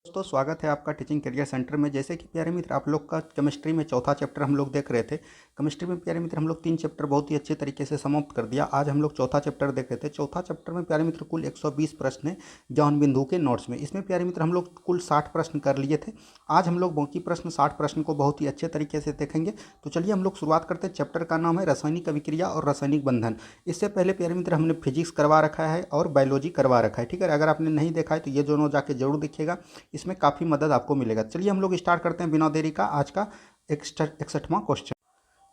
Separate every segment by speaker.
Speaker 1: दोस्तों स्वागत है आपका टीचिंग करियर सेंटर में। जैसे कि प्यारे मित्र आप लोग का केमिस्ट्री में चौथा चैप्टर हम लोग देख रहे थे। केमिस्ट्री में प्यारे मित्र हम लोग 3 चैप्टर बहुत ही अच्छे तरीके से समाप्त कर दिया। आज हम लोग चौथा चैप्टर देख रहे थे। चौथा चैप्टर में प्यारे मित्र कुल 120 प्रश्न है ज्ञान बिंदु के नोट्स में। इसमें प्यारे मित्र हम लोग कुल 60 प्रश्न कर लिए थे। आज हम लोग बाकी प्रश्न 60 प्रश्न को बहुत ही अच्छे तरीके से देखेंगे। तो चलिए हम लोग शुरुआत करते हैं। चैप्टर का नाम है रासायनिक अभिक्रिया और रासायनिक बंधन। इससे पहले प्यारे मित्र हमने फिजिक्स करवा रखा है और बायोलॉजी करवा रखा है, ठीक है। अगर आपने नहीं देखा है तो ये दोनों जाके जरूर देखिएगा, इसमें काफ़ी मदद आपको मिलेगा। चलिए हम लोग स्टार्ट करते हैं बिना देरी का आज का 61वां क्वेश्चन।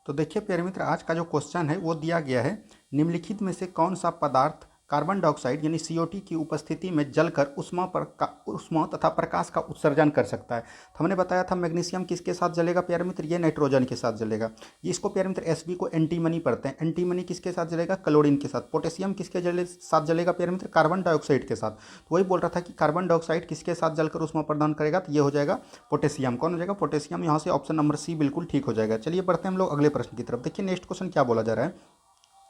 Speaker 1: तो देखिए प्यारे मित्र आज का जो क्वेश्चन है वो दिया गया है, निम्नलिखित में से कौन सा पदार्थ कार्बन डाइऑक्साइड यानी CO2 की उपस्थिति में जलकर उष्मा तथा प्रकाश का उत्सर्जन कर सकता है। तो हमने बताया था मैग्नीशियम किसके साथ जलेगा प्यारे मित्र, ये नाइट्रोजन के साथ जलेगा। ये इसको प्यारे मित्र Sb को एंटीमनी पढ़ते हैं। एंटीमनी किसके साथ जलेगा, क्लोरीन के साथ। पोटेशियम किसके साथ जलेगा प्यारे मित्र, कार्बन डाइऑक्साइड के साथ। तो वही बोल रहा था कि कार्बन डाइऑक्साइड किसके साथ जलकर उष्मा प्रदान करेगा, तो ये हो जाएगा पोटेशियम। कौन हो जाएगा, पोटेशियम। यहाँ से ऑप्शन नंबर सी बिल्कुल ठीक हो जाएगा। चलिए बढ़ते हैं हम लोग अगले प्रश्न की तरफ। देखिए नेक्स्ट क्वेश्चन क्या बोला जा रहा है,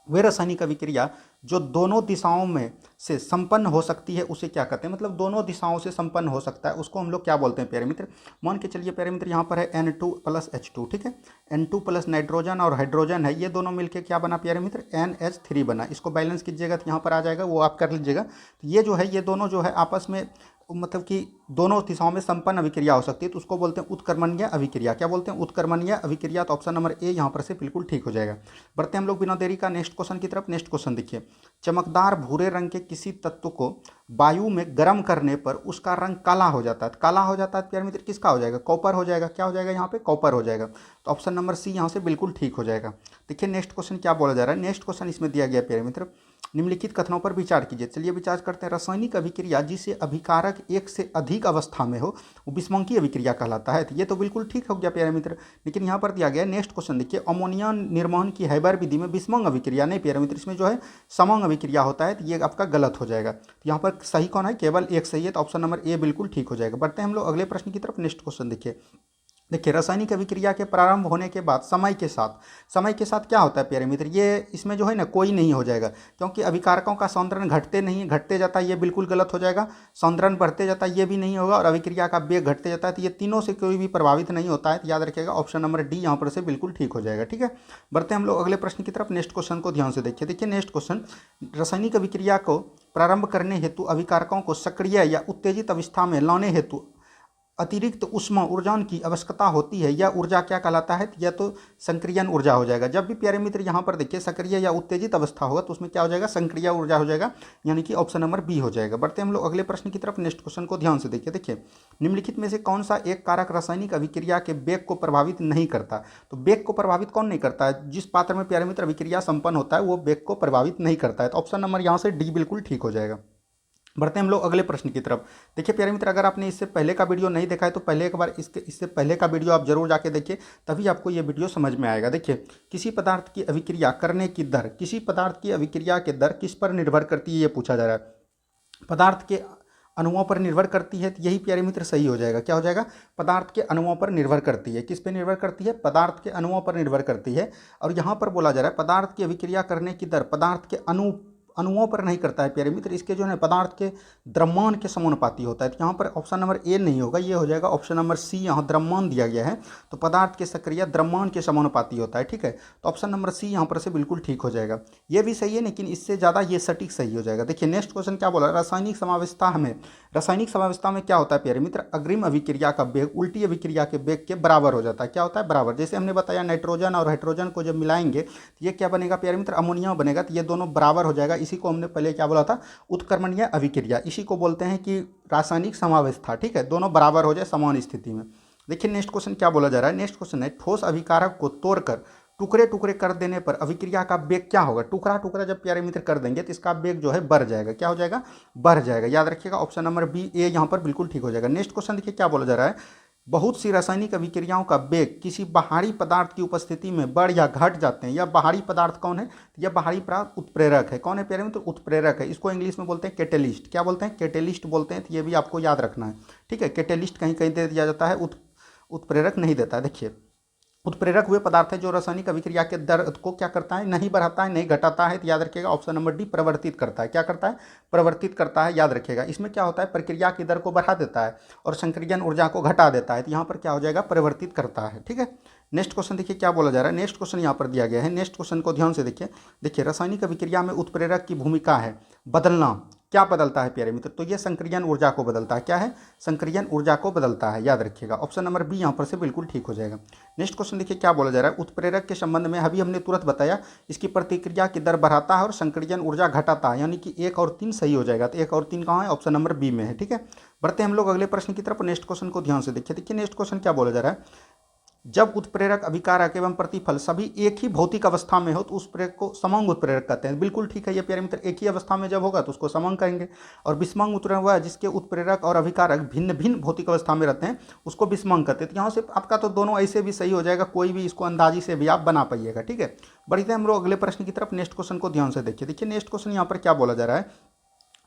Speaker 1: वे रासायनिक अभिक्रिया जो दोनों दिशाओं में से संपन्न हो सकती है उसे क्या कहते हैं। मतलब दोनों दिशाओं से संपन्न हो सकता है उसको हम लोग क्या बोलते हैं प्यारे मित्र। मान के चलिए प्यारे मित्र यहाँ पर है N2 + H2, ठीक है। N2 प्लस नाइट्रोजन और हाइड्रोजन है, ये दोनों मिलकर क्या बना प्यारे मित्र, NH3 बना। इसको बैलेंस कीजिएगा तो यहाँ पर आ जाएगा, वो आप कर लीजिएगा। तो ये जो है ये दोनों जो है आपस में मतलब कि दोनों दिशाओं में संपन्न अभिक्रिया हो सकती है, तो उसको बोलते हैं उत्कर्मणीय अभिक्रिया। क्या बोलते हैं, उत्कर्मणीय अभिक्रिया। तो ऑप्शन नंबर ए यहाँ पर से बिल्कुल ठीक हो जाएगा। बढ़ते हैं हम लोग बिना देरी का नेक्स्ट क्वेश्चन की तरफ। नेक्स्ट क्वेश्चन देखिए, चमकदार भूरे रंग के किसी तत्व को वायु में गर्म करने पर उसका रंग काला हो जाता है। काला हो जाता है प्यारे मित्र, किसका हो जाएगा, कॉपर हो जाएगा। क्या हो जाएगा यहाँ पे, कॉपर हो जाएगा। तो ऑप्शन नंबर सी यहाँ से बिल्कुल ठीक हो जाएगा। देखिए नेक्स्ट क्वेश्चन क्या बोला जा रहा है। नेक्स्ट क्वेश्चन इसमें दिया गया प्यारे मित्र, निम्नलिखित कथनों पर विचार कीजिए। चलिए विचार करते हैं। रासायनिक अभिक्रिया जिसे अभिकारक एक से अधिक अवस्था में हो वो विषमंकी अभिक्रिया कहलाता है। तो ये तो बिल्कुल ठीक हो गया प्यारे मित्र। लेकिन यहाँ पर दिया गया नेक्स्ट क्वेश्चन देखिए, अमोनिया निर्माण की हैबर विधि में विषमंग अभिक्रिया नहीं प्यारे मित्र, इसमें जो है समंग अभिक्रिया होता है। तो ये आपका गलत हो जाएगा। तो यहाँ पर सही कौन है, केवल एक सही है। तो ऑप्शन नंबर ए बिल्कुल ठीक हो जाएगा। बढ़ते हैं हम लोग अगले प्रश्न की तरफ। नेक्स्ट क्वेश्चन देखिए रासायनिक अभिक्रिया के प्रारंभ होने के बाद समय के साथ क्या होता है प्यारे मित्र, ये इसमें जो है ना कोई नहीं हो जाएगा, क्योंकि अभिकारकों का सौंदर्य घटते नहीं है, घटते जाता है, ये बिल्कुल गलत हो जाएगा। सौंदर्य बढ़ते जाता है, ये भी नहीं होगा। और अभिक्रिया का वेग घटते जाता है, तो ये तीनों से कोई भी प्रभावित नहीं होता है। तो याद रखिएगा ऑप्शन नंबर डी यहाँ पर से बिल्कुल ठीक हो जाएगा, ठीक है। बढ़ते हैं हम लोग अगले प्रश्न की तरफ। नेक्स्ट क्वेश्चन को ध्यान से देखिए नेक्स्ट क्वेश्चन, रासायनिक अभिक्रिया को प्रारंभ करने हेतु अभिकारकों को सक्रिय या उत्तेजित अवस्था में लाने हेतु अतिरिक्त उष्मा ऊर्जा की आवश्यकता होती है। यह ऊर्जा क्या कहलाता है, यह तो संक्रियन ऊर्जा हो जाएगा। जब भी प्यारे मित्र यहाँ पर देखिए सक्रिय या उत्तेजित अवस्था होगा तो उसमें क्या हो जाएगा, संक्रिय ऊर्जा हो जाएगा, यानी कि ऑप्शन नंबर बी हो जाएगा। बढ़ते हैं हम लोग अगले प्रश्न की तरफ। नेक्स्ट क्वेश्चन को ध्यान से देखिए निम्नलिखित में से कौन सा एक कारक रासायनिक अभिक्रिया के वेग को प्रभावित नहीं करता। तो वेग को प्रभावित कौन नहीं करता है, जिस पात्र में प्यारे मित्र अभिक्रिया संपन्न होता है वो वेग को प्रभावित नहीं करता है। तो ऑप्शन नंबर यहाँ से डी बिल्कुल ठीक हो जाएगा। बढ़ते हैं हम लोग अगले प्रश्न की तरफ। देखिए प्यारे मित्र अगर आपने इससे पहले का वीडियो नहीं देखा है तो पहले एक बार इससे पहले का वीडियो आप जरूर जाके देखिए, तभी आपको ये वीडियो समझ में आएगा। देखिए किसी पदार्थ की अभिक्रिया करने की दर, किसी पदार्थ की अभिक्रिया की दर किस पर निर्भर करती है, ये पूछा जा रहा है। पदार्थ के अणुओं पर निर्भर करती है। तो यही प्यारे मित्र सही हो जाएगा। क्या हो जाएगा, पदार्थ के अणुओं पर निर्भर करती है। किस पे निर्भर करती है, पदार्थ के अणुओं पर निर्भर करती है। और यहाँ पर बोला जा रहा है पदार्थ की अभिक्रिया करने की दर पदार्थ के अणुओं पर नहीं करता है प्यारे मित्र, इसके जो है पदार्थ के द्रव्यमान के समानुपाती होता है। तो यहाँ पर ऑप्शन नंबर ए नहीं होगा, ये हो जाएगा ऑप्शन नंबर सी। यहाँ द्रव्यमान दिया गया है तो पदार्थ के सक्रिय द्रव्यमान के समानुपाती होता है, ठीक है। तो ऑप्शन नंबर सी यहाँ पर से बिल्कुल ठीक हो जाएगा। ये भी सही है लेकिन इससे ज़्यादा ये सटीक सही हो जाएगा। देखिए नेक्स्ट क्वेश्चन क्या बोला, रासायनिक समावस्था में, रासायनिक समावस्था में क्या होता है प्यारे मित्र, अग्रिम अभिक्रिया का वेग उल्टी अभिक्रिया के वेग के बराबर हो जाता है। क्या होता है, बराबर। जैसे हमने बताया नाइट्रोजन और हाइड्रोजन को जब मिलाएंगे तो ये क्या बनेगा प्यारे मित्र, अमोनिया बनेगा। तो ये दोनों बराबर हो जाएगा। इसी को हमने पहले क्या बोला था, उत्कर्मणीय अभिक्रिया। इसी को बोलते हैं कि रासायनिक समावस्था, ठीक है, दोनों बराबर हो जाए समान स्थिति में। देखिए नेक्स्ट क्वेश्चन क्या बोला जा रहा है। नेक्स्ट क्वेश्चन है, ठोस अभिकारक को तोड़कर टुकड़े टुकड़े कर देने पर अभिक्रिया का वेग क्या होगा। टुकड़ा टुकड़ा जब प्यारे मित्र कर देंगे तो इसका वेग जो है बढ़ जाएगा। क्या हो जाएगा, बढ़ जाएगा। याद रखिएगा ऑप्शन नंबर बी ए यहाँ पर बिल्कुल ठीक हो जाएगा। नेक्स्ट क्वेश्चन देखिए क्या बोला जा रहा है, बहुत सी रासायनिक अभिक्रियाओं का वेग किसी बाहरी पदार्थ की उपस्थिति में बढ़ या घट जाते हैं। यह बाहरी पदार्थ कौन है, यह बाहरी पदार्थ उत्प्रेरक है। कौन है प्यारे मित्र, उत्प्रेरक है। इसको इंग्लिश में बोलते हैं कैटेलिस्ट। क्या बोलते हैं, कैटेलिस्ट बोलते हैं। तो ये भी आपको याद रखना है, ठीक है। कैटेलिस्ट कहीं कहीं दे दिया जाता है, उत्प्रेरक नहीं देता है। देखिए उत्प्रेरक हुए पदार्थ है जो रासायनिक अभिक्रिया के दर को क्या करता है, नहीं बढ़ाता है नहीं घटाता है। तो याद रखिएगा ऑप्शन नंबर डी, प्रवर्तित करता है। क्या करता है, प्रवर्तित करता है। याद रखिएगा इसमें क्या होता है, प्रक्रिया की दर को बढ़ा देता है और संक्रियन ऊर्जा को घटा देता है। तो यहाँ पर क्या हो जाएगा, परिवर्तित करता है। ठीक है, नेक्स्ट क्वेश्चन देखिए क्या बोला जा रहा है। नेक्स्ट क्वेश्चन यहाँ पर दिया गया है, नेक्स्ट क्वेश्चन को ध्यान से देखिए। देखिए रासायनिक अभिक्रिया में उत्प्रेरक की भूमिका है बदलना। क्या बदलता है प्यारे मित्र, तो ये संक्रियन ऊर्जा को बदलता है। क्या है, संक्रियन ऊर्जा को बदलता है। याद रखिएगा ऑप्शन नंबर बी यहाँ पर से बिल्कुल ठीक हो जाएगा। नेक्स्ट क्वेश्चन देखिए क्या बोला जा रहा है। उत्प्रेरक के संबंध में अभी हमने तुरंत बताया, इसकी प्रतिक्रिया की दर बढ़ाता है और संक्रियन ऊर्जा घटाता है, यानी कि 1 और 3 सही हो जाएगा। तो 1 और 3 कहाँ है, ऑप्शन नंबर बी में है। ठीक है, बढ़ते हैं हम लोग अगले प्रश्न की तरफ। नेक्स्ट क्वेश्चन को ध्यान से देखिए। देखिए नेक्स्ट क्वेश्चन क्या बोला जा रहा है। जब उत्प्रेरक, अभिकारक एवं प्रतिफल सभी एक ही भौतिक अवस्था में हो तो उस प्रेरक को समंग उत्प्रेरक कहते हैं। बिल्कुल ठीक है ये प्यारे मित्र, एक ही अवस्था में जब होगा तो उसको समंग कहेंगे। और विषमंग उत्प्रेरक हुआ जिसके उत्प्रेरक और अभिकारक भिन्न भिन्न भौतिक अवस्था में रहते हैं, उसको विषमंग कहते हैं। तो यहाँ से आपका तो दोनों ऐसे भी सही हो जाएगा, कोई भी इसको अंदाजी से भी आप बना पाइएगा। ठीक है, बढ़ते हैं हम लोग अगले प्रश्न की तरफ। नेक्स्ट क्वेश्चन को ध्यान से देखिए। देखिए नेक्स्ट क्वेश्चन यहाँ पर क्या बोला जा रहा है।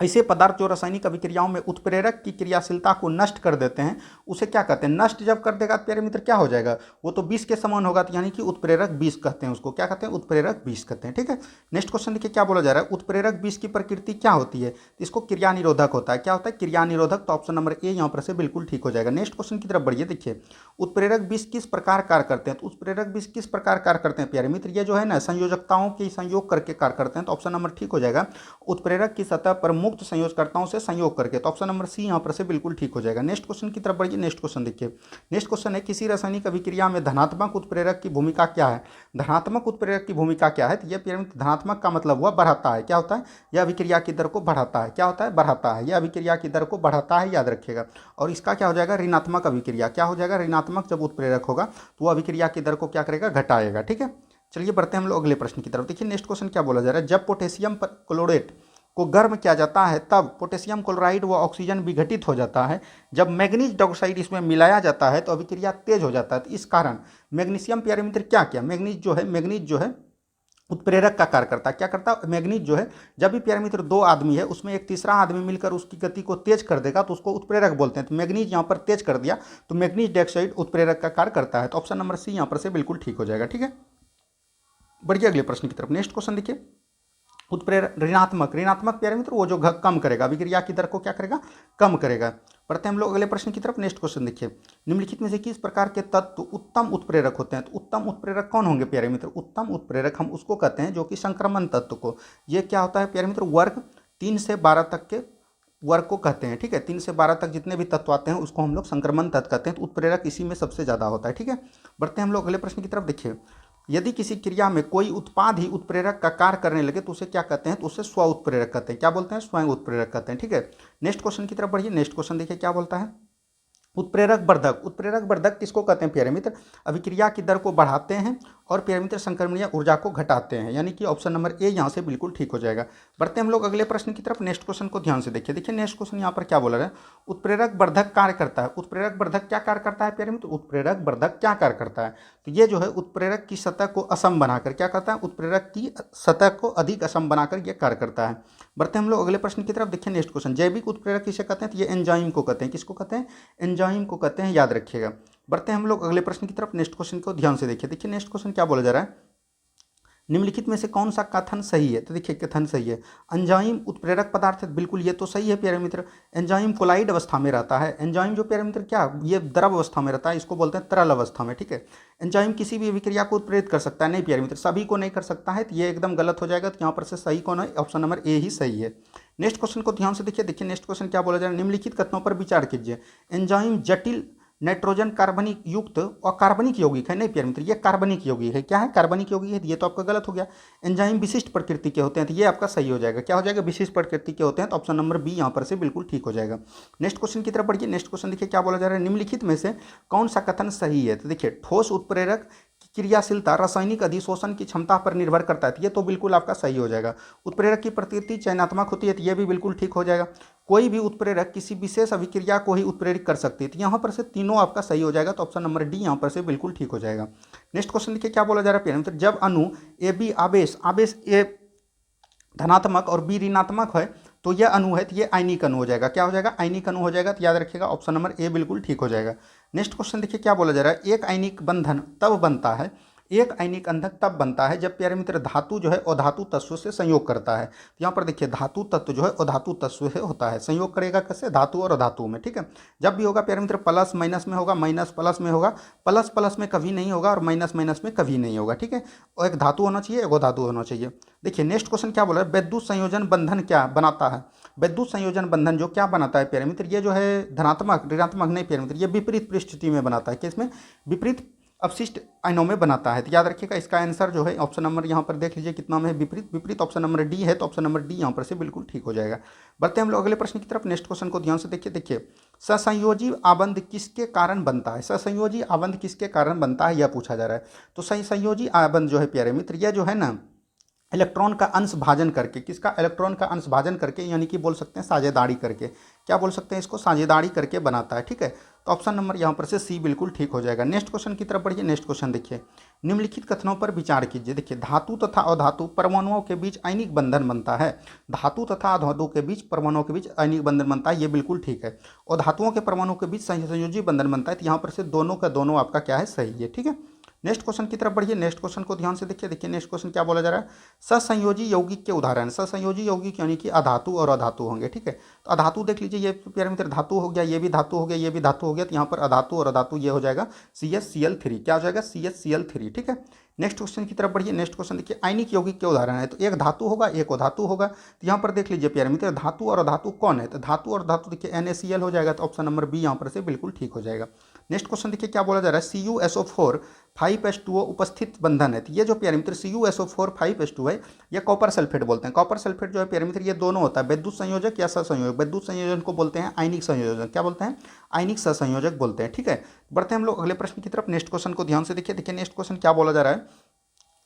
Speaker 1: ऐसे पदार्थ जो रासायनिक अभिक्रियाओं में उत्प्रेरक की क्रियाशीलता को नष्ट कर देते हैं उसे क्या कहते हैं, नष्ट जब कर देगा प्यारे मित्र क्या हो जाएगा, वो तो 20 के समान होगा। तो यानी कि उत्प्रेरक 20 कहते हैं उसको। क्या कहते हैं, उत्प्रेरक 20 कहते हैं। ठीक है, नेक्स्ट क्वेश्चन देखिए क्या बोला जा रहा है। उत्प्रेरक 20 की प्रकृति क्या होती है, इसको क्रिया निरोधक होता है। क्या होता है, क्रिया निरोधक। तो ऑप्शन नंबर ए यहाँ पर से बिल्कुल ठीक हो जाएगा। नेक्स्ट क्वेश्चन की तरफ बढ़िए। देखिए उत्प्रेरक 20 किस प्रकार कार्य करते हैं, तो उत्प्रेरक 20 किस प्रकार कार्य करते हैं प्यारे मित्र, ये जो है ना संयोजकताओं की संयोग करके कार्य करते हैं। तो ऑप्शन नंबर ठीक हो जाएगा, उत्प्रेरक की सतह पर मुक्त संयोजकर्ताओं से संयोग करके। तो ऑप्शन नंबर सी यहाँ पर से बिल्कुल ठीक हो जाएगा। नेक्स्ट क्वेश्चन की तरफ बढ़िए। नेक्स्ट क्वेश्चन देखिए। नेक्स्ट क्वेश्चन है, किसी रासायनिक अभिक्रिया में धनात्मक उत्प्रेरक की भूमिका क्या है। धनात्मक उत्प्रेरक की भूमिका क्या है, तो यह धनात्मक का मतलब हुआ बढ़ाता है। क्या होता है, यह अभिक्रिया की दर को बढ़ाता है। क्या होता है, बढ़ाता है। यह अभिक्रिया की दर को बढ़ाता है, याद रखिएगा। और इसका क्या हो जाएगा, ऋणात्मक अभिक्रिया। क्या हो जाएगा, ऋणात्मक। जब उत्प्रेरक होगा तो वह अभिक्रिया की दर को क्या करेगा, घटाएगा। ठीक है, चलिए बढ़ते हैं हम लोग अगले प्रश्न की तरफ। देखिए नेक्स्ट क्वेश्चन क्या बोला जा रहा है। जब पोटेशियम क्लोरेट को गर्म किया जाता है तब पोटेशियम क्लोराइड व ऑक्सीजन विघटित हो जाता है। जब मैग्नीज डाइऑक्साइड इसमें मिलाया जाता है तो अभिक्रिया तेज हो जाता है। तो इस कारण मैग्नीशियम प्यारे मित्र क्या किया, मैग्नीज जो है उत्प्रेरक का कार्य करता है। क्या करता है, मैग्नीज जो है, जब भी प्यारे मित्र 2 आदमी है उसमें एक तीसरा आदमी मिलकर उसकी गति को तेज कर देगा तो उसको उत्प्रेरक बोलते हैं। तो मैग्नीज यहाँ पर तेज कर दिया तो मैग्नीज डाइऑक्साइड उत्प्रेरक का कार्य करता है। तो ऑप्शन नंबर सी यहाँ पर से बिल्कुल ठीक हो जाएगा। ठीक है, बढ़िए अगले प्रश्न की तरफ। नेक्स्ट क्वेश्चन देखिए। उत्प्रेरक ऋणात्मक प्यारे मित्र वो जो कम करेगा, अभिक्रिया की दर को क्या करेगा, कम करेगा। बढ़ते हैं हम लोग अगले प्रश्न की तरफ। नेक्स्ट क्वेश्चन देखिए। निम्नलिखित में से किस प्रकार के तत्व उत्तम उत्प्रेरक होते हैं। तो उत्तम उत्प्रेरक कौन होंगे प्यारे मित्र, उत्तम उत्प्रेरक हम उसको कहते हैं जो कि संक्रमण तत्व को, ये क्या होता है प्यारे मित्र, वर्ग 3 से 12 तक के वर्ग को कहते हैं। ठीक है, 3 से 12 तक जितने भी तत्व आते हैं उसको हम लोग संक्रमण तत्व कहते हैं। तो उत्प्रेरक इसी में सबसे ज़्यादा होता है। ठीक है, बढ़ते हैं हम लोग अगले प्रश्न की तरफ। देखिए यदि किसी क्रिया में कोई उत्पाद ही उत्प्रेरक का कार्य करने लगे तो उसे क्या कहते हैं, तो उसे स्व उत्प्रेरक कहते हैं। क्या बोलते हैं, स्वयं उत्प्रेरक कहते हैं। ठीक है, नेक्स्ट क्वेश्चन की तरफ बढ़िए। नेक्स्ट क्वेश्चन देखिए क्या बोलता है। उत्प्रेरक वर्धक किसको कहते हैं प्यारे मित्र, अभिक्रिया की दर को बढ़ाते हैं और प्यारे मित्र संक्रमणीय ऊर्जा को घटाते हैं, यानी कि ऑप्शन नंबर ए यहाँ से बिल्कुल ठीक हो जाएगा। बढ़ते हैं हम लोग अगले प्रश्न की तरफ। नेक्स्ट क्वेश्चन को ध्यान से देखिए। देखिए नेक्स्ट क्वेश्चन यहाँ पर क्या बोला रहा है। उत्प्रेरक वर्धक कार्य करता है। उत्प्रेरक वर्धक क्या कार्य करता है प्यारे मित्र, उत्प्रेरक वर्धक क्या कार्य करता है, तो ये जो है उत्प्रेरक की सतह को असम बनाकर क्या करता है, उत्प्रेरक की सतह को अधिक असम बनाकर यह कार्य करता है। बढ़ते हैं हम लोग अगले प्रश्न की तरफ। देखिए नेक्स्ट क्वेश्चन। जैविक उत्प्रेरक किसे कहते हैं, तो ये एंजाइम को कहते हैं। किसको कहते हैं, एंजाइम को कहते हैं, याद रखिएगा। बढ़ते हैं हम लोग अगले प्रश्न की तरफ। नेक्स्ट क्वेश्चन को ध्यान से देखिए। देखिए नेक्स्ट क्वेश्चन क्या बोला जा रहा है। निम्नलिखित में से कौन सा कथन सही है, तो देखिए कथन सही है। एंजाइम उत्प्रेरक पदार्थ है, बिल्कुल ये तो सही है प्यारे मित्र। एंजाइम कोलाइड अवस्था में रहता है। एंजाइम जो प्यारे मित्र क्या, ये द्रव अवस्था में रहता है, इसको बोलते हैं तरल अवस्था में। ठीक है, एंजाइम किसी भी अभिक्रिया को उत्प्रेरित कर सकता है, नहीं प्यारे मित्र सभी को नहीं कर सकता है, तो ये एकदम गलत हो जाएगा। तो यहाँ पर से सही कौन है, ऑप्शन नंबर ए ही सही है। नेक्स्ट क्वेश्चन को ध्यान से देखिए। देखिए नेक्स्ट क्वेश्चन क्या बोला जा रहा है। निम्नलिखित कथनों पर विचार कीजिए। एंजाइम जटिल नाइट्रोजन कार्बनिक युक्त और कार्बनिक यौगिक है, नहीं प्यारे मित्र ये कार्बनिक यौगिक है। क्या है, कार्बनिक यौगिक है, ये तो आपका गलत हो गया। एंजाइम विशिष्ट प्रकृति के होते हैं, तो ये आपका सही हो जाएगा। क्या हो जाएगा, विशिष्ट प्रकृति के होते हैं, तो ऑप्शन नंबर बी यहाँ पर से बिल्कुल ठीक हो जाएगा। नेक्स्ट क्वेश्चन की तरफ बढ़िए। नेक्स्ट क्वेश्चन देखिए क्या बोला जा रहा है। निम्नलिखित में से कौन सा कथन सही है, तो देखिए ठोस उत्प्रेरक क्रियाशीलता रासायनिक अधिशोषण की क्षमता पर निर्भर करता है, तो ये तो बिल्कुल आपका सही हो जाएगा। उत्प्रेरक की प्रकृति चयनात्मक होती है, तो ये भी बिल्कुल ठीक हो जाएगा। कोई भी उत्प्रेरक किसी विशेष अभिक्रिया को ही उत्प्रेरित कर सकती है, तो यहाँ पर से तीनों आपका सही हो जाएगा। तो ऑप्शन नंबर डी यहाँ पर से बिल्कुल ठीक हो जाएगा। नेक्स्ट क्वेश्चन देखिए क्या बोला जा रहा है। जब अणु ए बी आवेश ए धनात्मक और बी ऋणात्मक है तो यह अणु है, तो ये आयनिक अणु हो जाएगा। क्या हो जाएगा, आयनिक अणु हो जाएगा। तो याद रखिएगा ऑप्शन नंबर ए बिल्कुल ठीक हो जाएगा। नेक्स्ट क्वेश्चन देखिए क्या बोला जा रहा है, एक आयनिक बंधन तब बनता है, एक आयनिक बंधन तब बनता है जब प्यारे मित्र धातु जो है अधातु तत्व से संयोग करता है। तो यहाँ पर देखिए धातु तत्व जो है अधातु तत्व से होता है, संयोग करेगा कैसे, धातु और अधातु में, ठीक है। जब भी होगा प्यारे मित्र प्लस माइनस में होगा, माइनस प्लस में होगा, प्लस प्लस में कभी नहीं होगा और माइनस माइनस में कभी नहीं होगा, ठीक है। और एक धातु होना चाहिए, एक धातु होना चाहिए। देखिए नेक्स्ट क्वेश्चन क्या बोला है, विद्युत संयोजन बंधन क्या बनाता है। विद्युत संयोजन बंधन जो क्या बनाता है प्यारे मित्र, ये जो है धनात्मक ऋणात्मक नहीं प्यारे मित्र, ये विपरीत परिस्थिति में बनाता है, किसमें, विपरीत अपशिष्ट आयनों में बनाता है। तो याद रखिएगा इसका आंसर जो है ऑप्शन नंबर यहाँ पर देख लीजिए कितना में है, विपरीत, विपरीत ऑप्शन नंबर डी है, तो ऑप्शन नंबर डी यहाँ पर से बिल्कुल ठीक हो जाएगा। बढ़ते हैं हम लोग अगले प्रश्न की तरफ। नेक्स्ट क्वेश्चन को ध्यान से देखिए। देखिए ससंयोजी आबंध किसके कारण बनता है, ससंयोजी आबंध किसके कारण बनता है यह पूछा जा रहा है। तो संयोजी आबंध जो है प्यारे मित्र, यह जो है ना इलेक्ट्रॉन का अंश भाजन करके, किसका, इलेक्ट्रॉन का अंश भाजन करके, यानी कि बोल सकते हैं साझेदारी करके, क्या बोल सकते हैं इसको, साझेदारी करके बनाता है, ठीक है। तो ऑप्शन नंबर यहाँ पर से सी बिल्कुल ठीक हो जाएगा। नेक्स्ट क्वेश्चन की तरफ बढ़िए। नेक्स्ट क्वेश्चन देखिए, निम्नलिखित कथनों पर विचार कीजिए। देखिए धातु तथा अधातु परमाणुओं के बीच आयनिक बंधन बनता है, धातु तथा अधातु के बीच परमाणुओं के बीच आयनिक बंधन बनता है, ये बिल्कुल ठीक है। और धातुओं के परमाणुओं के बीच संयोजी बंधन बनता है, तो यहाँ पर से दोनों का दोनों आपका क्या है, सही है, ठीक है। नेक्स्ट क्वेश्चन की तरफ बढ़िए। नेक्स्ट क्वेश्चन को ध्यान से देखिए। देखिए नेक्स्ट क्वेश्चन क्या बोला जा रहा है, ससंयोजी यौगिक के उदाहरण, ससंयोजी यौगिक यानी कि अधातु और अधातु होंगे, ठीक है। तो अधातु देख लीजिए, ये प्यारे मित्र धातु हो गया, ये भी धातु हो गया, ये भी धातु हो गया, तो यहाँ पर अधातु और अधातु ये हो जाएगा CH क्या हो जाएगा, CH, ठीक है। नेक्स्ट क्वेश्चन की तरफ बढ़िए। नेक्स्ट क्वेश्चन देखिए, आयनिक यौगिक के उदाहरण है, तो एक धातु होगा, एक अधातु होगा। तो यहाँ पर देख लीजिए प्यारे मित्र धातु और अधातु कौन है, तो धातु और धातु देखिए NaCl हो जाएगा, तो ऑप्शन नंबर बी यहाँ पर से बिल्कुल ठीक हो जाएगा। नेक्स्ट क्वेश्चन देखिए क्या बोला जा रहा है, CuSO4 5H2O उपस्थित बंधन है। तो ये जो प्यारे मित्र CuSO4 5H2 है, ये कॉपर सल्फेट बोलते हैं। कॉपर सल्फेट जो है प्यारे मित्र ये दोनों होता है, विद्युत संयोजक या सहसंयोजक। विद्युत संयोजन को बोलते हैं आयनिक संयोजन, क्या बोलते हैं, आयनिक सहसंयोजक बोलते हैं, ठीक है। बढ़ते हैं हम लोग अगले प्रश्न की तरफ। नेक्स्ट क्वेश्चन को ध्यान से देखिए। देखिए नेक्स्ट क्वेश्चन क्या बोला जा रहा है,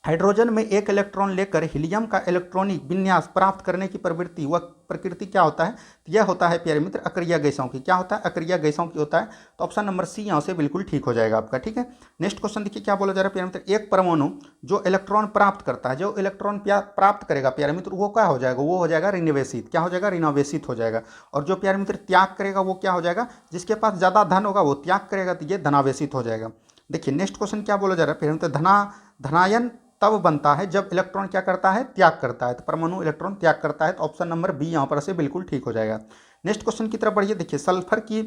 Speaker 1: हाइड्रोजन में एक इलेक्ट्रॉन लेकर हीलियम का इलेक्ट्रॉनिक विन्यास प्राप्त करने की प्रवृत्ति व प्रकृति क्या होता है, तो यह होता है प्यारे मित्र अक्रिय गैसों की, क्या होता है, अक्रिय गैसों की होता है। तो ऑप्शन नंबर सी यहाँ से बिल्कुल ठीक हो जाएगा आपका, ठीक है। नेक्स्ट क्वेश्चन देखिए क्या बोला जा रहा है प्यारे मित्र, एक परमाणु जो इलेक्ट्रॉन प्राप्त करता है, जो इलेक्ट्रॉन प्राप्त करेगा प्यारे मित्र, वो क्या हो जाएगा, वो हो जाएगा ऋणावेशित, क्या हो जाएगा, ऋणावेशित हो जाएगा। और जो प्यारे मित्र त्याग करेगा वो क्या हो जाएगा, जिसके पास ज़्यादा धन होगा वो त्याग करेगा, तो ये धनावेशित हो जाएगा। देखिए नेक्स्ट क्वेश्चन क्या बोला जा रहा है प्यारे मित्र, धनायन तब बनता है जब इलेक्ट्रॉन क्या करता है, त्याग करता है। तो परमाणु इलेक्ट्रॉन त्याग करता है, तो ऑप्शन नंबर बी यहाँ पर से बिल्कुल ठीक हो जाएगा। नेक्स्ट क्वेश्चन की तरफ बढ़िए। देखिए सल्फर की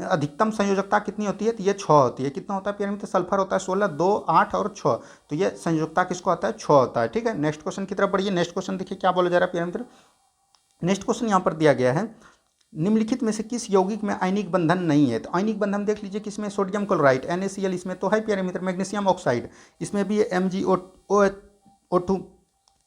Speaker 1: अधिकतम संयोजकता कितनी होती है, तो ये 6 होती है। कितना होता है प्यारे मित्र, सल्फर होता है 16, 2, 8 और 6, तो ये संयोजकता किसको आता है, 6 होता है, ठीक है। नेक्स्ट क्वेश्चन की तरफ बढ़िए। नेक्स्ट क्वेश्चन देखिए क्या बोला जा रहा है प्यारे मित्र, नेक्स्ट क्वेश्चन यहाँ पर दिया गया है, निम्नलिखित में से किस यौगिक में आयनिक बंधन नहीं है। तो आयनिक बंधन देख लीजिए किसमें, सोडियम क्लोराइड NaCl इसमें तो है प्यारे मित्र, मैग्नीशियम ऑक्साइड इसमें भी है, MgO2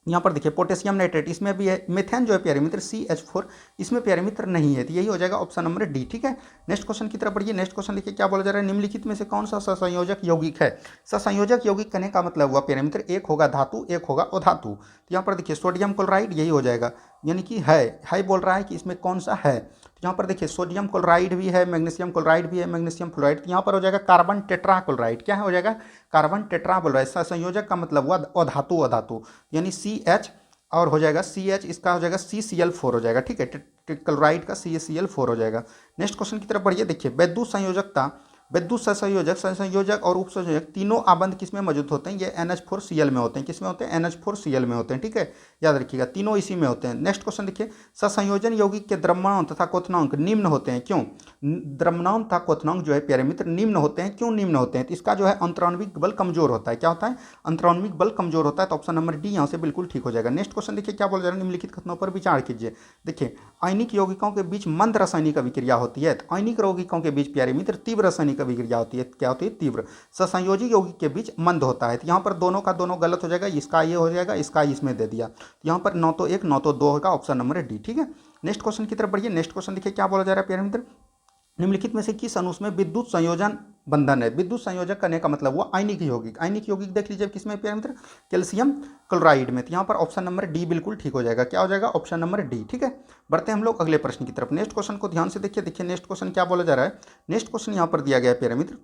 Speaker 1: यहाँ पर देखिए, पोटेशियम नाइट्रेट इसमें भी है, मेथेन जो है प्यारे मित्र CH4 इसमें प्यारे मित्र नहीं है, तो यही हो जाएगा ऑप्शन नंबर डी, ठीक है। नेक्स्ट क्वेश्चन की तरफ बढ़िए। नेक्स्ट क्वेश्चन देखिए क्या बोला जा रहा है, निम्नलिखित में से कौन सा सहसंयोजक यौगिक है। सहसंयोजक यौगिक कहने का मतलब हुआ प्यारे मित्र, एक होगा धातु, एक होगा अधातु। तो यहाँ पर देखिए सोडियम क्लोराइड यही हो जाएगा, यानी कि है बोल रहा है कि इसमें कौन सा है। तो यहाँ पर देखिए सोडियम क्लोराइड भी है, मैग्नीशियम क्लोराइड भी है, मैग्नीशियम फ्लोराइड, तो यहाँ पर हो जाएगा कार्बन टेट्रा क्लोराइड, क्या हो जाएगा, कार्बन टेट्रा बोल रहा है। सहसंयोजक का मतलब हुआ अधातु अधातु, यानी CH और हो जाएगा CH, इसका हो जाएगा CCl4 हो जाएगा, ठीक है। क्लोराइड का CaCl4 हो जाएगा। नेक्स्ट क्वेश्चन की तरफ बढ़िए। देखिए विद्युत संयोजकता, विद्युत सहसंयोजक, संयोजक और उपसंयोजक तीनों आबंध किसमें मौजूद होते हैं, ये NH4Cl में होते हैं, किसमें होते हैं, NH4Cl में होते हैं, ठीक है, याद रखिएगा तीनों इसी में होते हैं। नेक्स्ट क्वेश्चन देखिए, सहसंयोजन यौगिक के द्रव्यमान तथा क्वथनांक निम्न होते हैं, क्यों, द्रव्यमान तथा क्वथनांक जो है प्यारे मित्र निम्न होते हैं, क्यों निम्न होते हैं, तो इसका जो है अंतराण्विक बल कमजोर होता है, क्या होता है, अंतराण्विक बल कमजोर होता है, तो ऑप्शन नंबर डी यहाँ से बिल्कुल ठीक हो जाएगा। नेक्स्ट क्वेश्चन देखिए क्या बोल रहा है, निम्नलिखित कथनों पर विचार कीजिए। देखिए आयनिक यौगिकों के बीच मंद रासायनिक अभिक्रिया होती है, तो आयनिक यौगिकों के बीच प्यारे मित्र तीव्र रासायनिक अभिक्रिया होती है, क्या होती है, तीव्र। सहसंयोजी यौगिक के बीच मंद होता है, तो यहाँ पर दोनों का दोनों गलत हो जाएगा, इसका ये हो जाएगा, इसका इसमें दे दिया, तो यहाँ पर 9 तो 1 9 तो 2 होगा, ऑप्शन नंबर डी, ठीक है। नेक्स्ट क्वेश्चन की तरफ बढ़िए। नेक्स्ट क्वेश्चन देखिए क्या बोला जा रहा है प्यारे मित्र, निम्नलिखित में से किस अणु में विद्युत संयोजन बंधन है। विद्युत संयोजक करने का मतलब हुआ आयनिक यौगिक। आयनिक यौगिक देख लीजिए किसमें प्यारे मित्र, कैल्शियम क्लोराइड में, तो यहाँ पर ऑप्शन नंबर डी बिल्कुल ठीक हो जाएगा, क्या हो जाएगा, ऑप्शन नंबर डी, ठीक है। बढ़ते हैं हम लोग अगले प्रश्न की तरफ। नेक्स्ट क्वेश्चन को ध्यान से देखिए। देखिए नेक्स्ट क्वेश्चन क्या बोला जा रहा है, नेक्स्ट क्वेश्चन यहाँ पर दिया गया है प्यारे मित्र।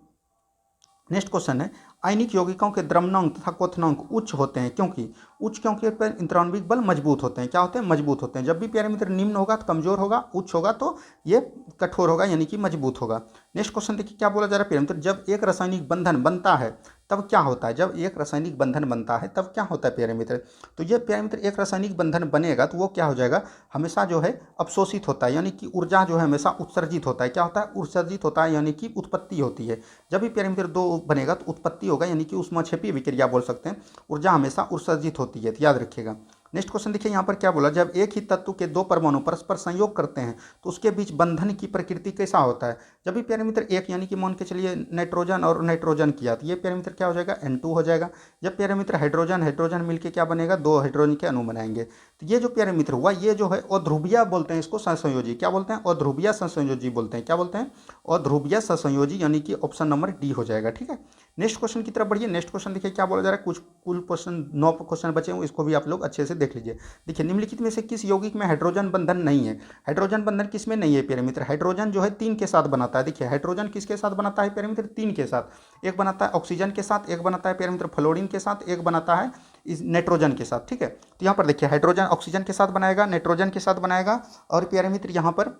Speaker 1: नेक्स्ट क्वेश्चन है, आयनिक यौगिकों के द्रव्यमानांक तथा क्वथनांक उच्च होते हैं क्योंकि उच्च क्योंकि पर इंद्राणविक बल मजबूत होते हैं, क्या होते हैं, मजबूत होते हैं। जब भी प्यारे मित्र निम्न होगा तो कमजोर होगा, उच्च होगा तो ये कठोर होगा यानी कि मजबूत होगा। नेक्स्ट क्वेश्चन देखिए क्या बोला जा रहा है प्यारे मित्र, जब एक रासायनिक बंधन बनता है तब क्या होता है, जब एक रासायनिक बंधन बनता है तब क्या होता है प्यारे मित्र। तो ये प्यारे मित्र एक रासायनिक बंधन बनेगा तो वो क्या हो जाएगा, हमेशा जो है अवशोषित होता है, यानी कि ऊर्जा जो है हमेशा उत्सर्जित होता है। क्या होता है, उत्सर्जित होता है, यानी कि उत्पत्ति होती है। जब भी प्यारे मित्र दो बनेगा तो उत्पत्ति होगा, यानी कि ऊष्माक्षेपीय विक्रिया बोल सकते हैं, ऊर्जा हमेशा उत्सर्जित होती है, तो याद रखिएगा। नेक्स्ट क्वेश्चन देखिए यहाँ पर क्या बोला, जब एक ही तत्व के दो परमाणु परस्पर संयोग करते हैं तो उसके बीच बंधन की प्रकृति कैसा होता है। जब भी प्यारे मित्र एक यानी कि मान के चलिए नाइट्रोजन और नाइट्रोजन किया तो ये प्यारे मित्र क्या हो जाएगा, N2 हो जाएगा। जब प्यारे मित्र हाइड्रोजन हाइड्रोजन मिलके क्या बनेगा, दो हाइड्रोजन के अणु बनाएंगे। तो ये जो प्यारे मित्र हुआ ये जो है अध्रुवीय बोलते हैं इसको, सहसंयोजी क्या बोलते हैं, अध्रुवीय सहसंयोजी बोलते हैं। क्या बोलते हैं, अध्रुवीय सहसंयोजी, यानी कि ऑप्शन नंबर डी हो जाएगा। ठीक है, नेक्स्ट क्वेश्चन की तरफ बढ़िए। नेक्स्ट क्वेश्चन देखिए क्या बोला जा रहा है, कुछ कुल क्वेश्चन 9 क्वेश्चन बचे हुए, इसको भी आप लोग अच्छे से देख लीजिए। देखिए निम्नलिखित में से किस यौगिक में हाइड्रोजन बंधन नहीं है। हाइड्रोजन बंधन किस में नहीं है प्यारे मित्र, हाइड्रोजन जो है 3 के साथ बनाता है। देखिए हाइड्रोजन किसके साथ बनाता है प्यारे मित्र, 3 के साथ। एक बनाता है ऑक्सीजन के साथ, एक बनाता है प्यारे मित्र फ्लोरीन के साथ, एक बनाता है इस नाइट्रोजन के साथ। ठीक है, तो यहाँ पर देखिए हाइड्रोजन ऑक्सीजन के साथ बनाएगा, नाइट्रोजन के साथ बनाएगा, और प्यारे मित्र यहाँ पर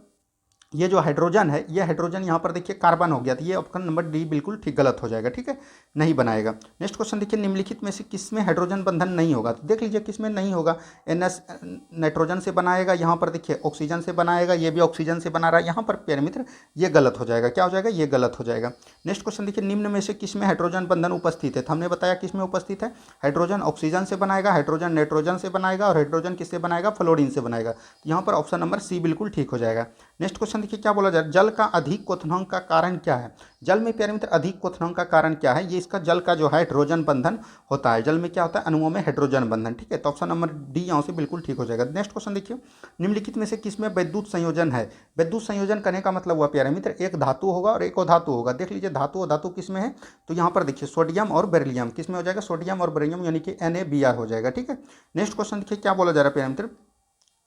Speaker 1: ये जो हाइड्रोजन है, ये हाइड्रोजन यहाँ पर देखिए कार्बन हो गया, तो ये ऑप्शन नंबर डी बिल्कुल ठीक गलत हो जाएगा। ठीक है, नहीं बनाएगा। नेक्स्ट क्वेश्चन देखिए, निम्नलिखित में से किसमें हाइड्रोजन बंधन नहीं होगा, तो देख लीजिए किसमें नहीं होगा। NS नाइट्रोजन से बनाएगा, यहाँ पर देखिए ऑक्सीजन से बनाएगा, ये भी ऑक्सीजन से बना रहा है, यहाँ पर प्यारे मित्र ये गलत हो जाएगा। क्या हो जाएगा, ये गलत हो जाएगा। नेक्स्ट क्वेश्चन देखिए, निम्न में से किसमें हाइड्रोजन बंधन उपस्थित है, तो हमने बताया किसमें उपस्थित है, हाइड्रोजन ऑक्सीजन से बनाएगा, हाइड्रोजन नाइट्रोजन से बनाएगा, और हाइड्रोजन किससे बनाएगा, फ्लोरीन से बनाएगा। तो यहाँ पर ऑप्शन नंबर सी बिल्कुल ठीक हो जाएगा। नेक्स्ट क्वेश्चन देखिए क्या बोला जाए, जल का अधिक क्वथनांक का कारण क्या है। जल में प्यारे मित्र अधिक क्वथनांक का कारण क्या है, ये इसका जल का जो है हाइड्रोजन बंधन होता है। जल में क्या होता है, अणुओं में हाइड्रोजन बंधन। ठीक है, तो ऑप्शन नंबर डी यहाँ से बिल्कुल ठीक हो जाएगा। नेक्स्ट क्वेश्चन देखिए, निम्नलिखित में से किसमें वैद्युत संयोजन है। वैद्युत संयोजन करने का मतलब हुआ प्यारे मित्र, एक धातु होगा और एक अधातु होगा। देख लीजिए धातु और धातु किसमें है, तो यहाँ पर देखिए सोडियम और बेरिलियम किसमें हो जाएगा, सोडियम और बेरिलियम, यानी कि NaBr हो जाएगा। ठीक है, नेक्स्ट क्वेश्चन देखिए क्या बोला जा रहा है प्यारे मित्र,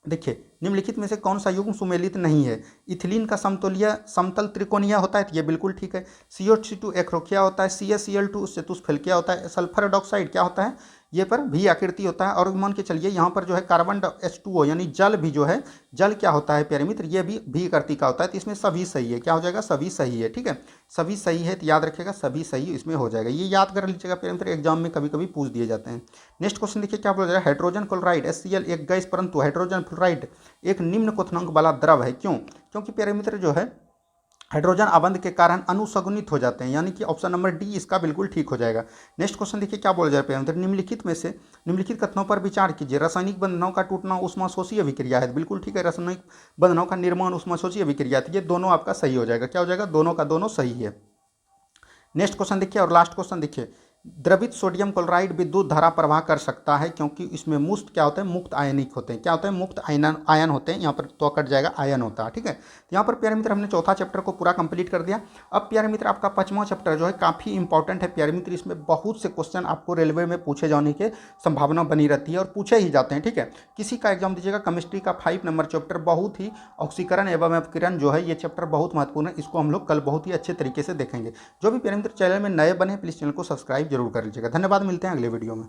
Speaker 1: देखिए निम्नलिखित में से कौन सा युग्म सुमेलित नहीं है। इथिलीन का समतुल्य समतल त्रिकोणीय होता है, तो ये बिल्कुल ठीक है। CO2 एक्रोकिया होता है, CaCl2 चतुष्फलकीय होता है, सल्फर डाइऑक्साइड क्या होता है, ये पर भी आकृति होता है। और मान के चलिए यहाँ पर जो है कार्बन H2O यानी जल भी जो है, जल क्या होता है प्यारे मित्र, ये भी आकृति का होता है। तो इसमें सभी सही है, क्या हो जाएगा, सभी सही है। ठीक है, सभी सही है, तो याद रखिएगा सभी सही इसमें हो जाएगा। ये याद कर लीजिएगा प्यारे मित्र, एग्जाम में कभी कभी पूछ दिए जाते हैं। नेक्स्ट क्वेश्चन देखिए क्या बोला जा रहा है, हाइड्रोजन क्लोराइड HCl एक गैस, परंतु हाइड्रोजन फ्लोराइड एक निम्न क्वथनांक वाला द्रव है। क्यों, क्योंकि प्यारे मित्र जो है हाइड्रोजन आबंध के कारण अनुसगुनित हो जाते हैं, यानी कि ऑप्शन नंबर डी इसका बिल्कुल ठीक हो जाएगा। नेक्स्ट क्वेश्चन देखिए क्या बोला जा रहा है, निम्नलिखित में से निम्नलिखित कथनों पर विचार कीजिए। रासायनिक बंधनों का टूटना ऊष्माशोषीय विक्रिया है, बिल्कुल ठीक है। रासायनिक बंधनों का निर्माण ऊष्माशोषीय विक्रिया है, ये दोनों आपका सही हो जाएगा। क्या हो जाएगा, दोनों का दोनों सही है। नेक्स्ट क्वेश्चन देखिए और लास्ट क्वेश्चन देखिए, द्रवित सोडियम क्लोराइड विद्युत धारा प्रवाह कर सकता है क्योंकि इसमें मुक्त क्या होते हैं, मुक्त आयनिक होते हैं। क्या होते हैं, मुक्त आयन होते हैं। यहाँ पर तो कट जाएगा, आयन होता है। ठीक है, तो यहाँ पर प्यारे मित्र हमने चौथा चैप्टर को पूरा कंप्लीट कर दिया। अब प्यारे मित्र आपका पांचवा चैप्टर जो है काफ़ी इंपॉर्टेंट है प्यारे मित्र, इसमें बहुत से क्वेश्चन आपको रेलवे में पूछे जाने की संभावना बनी रहती है और पूछे ही जाते हैं। ठीक है, किसी का एग्जाम दीजिएगा, केमिस्ट्री का 5 नंबर चैप्टर बहुत ही ऑक्सीकरण एवं अपकिरण जो है, ये चैप्टर बहुत महत्वपूर्ण है। इसको हम लोग कल बहुत ही अच्छे तरीके से देखेंगे। जो भी प्यारे मित्र चैनल में नए बने प्लीज़ चैनल को सब्सक्राइब जरूर कर लीजिएगा। धन्यवाद, मिलते हैं अगले वीडियो में।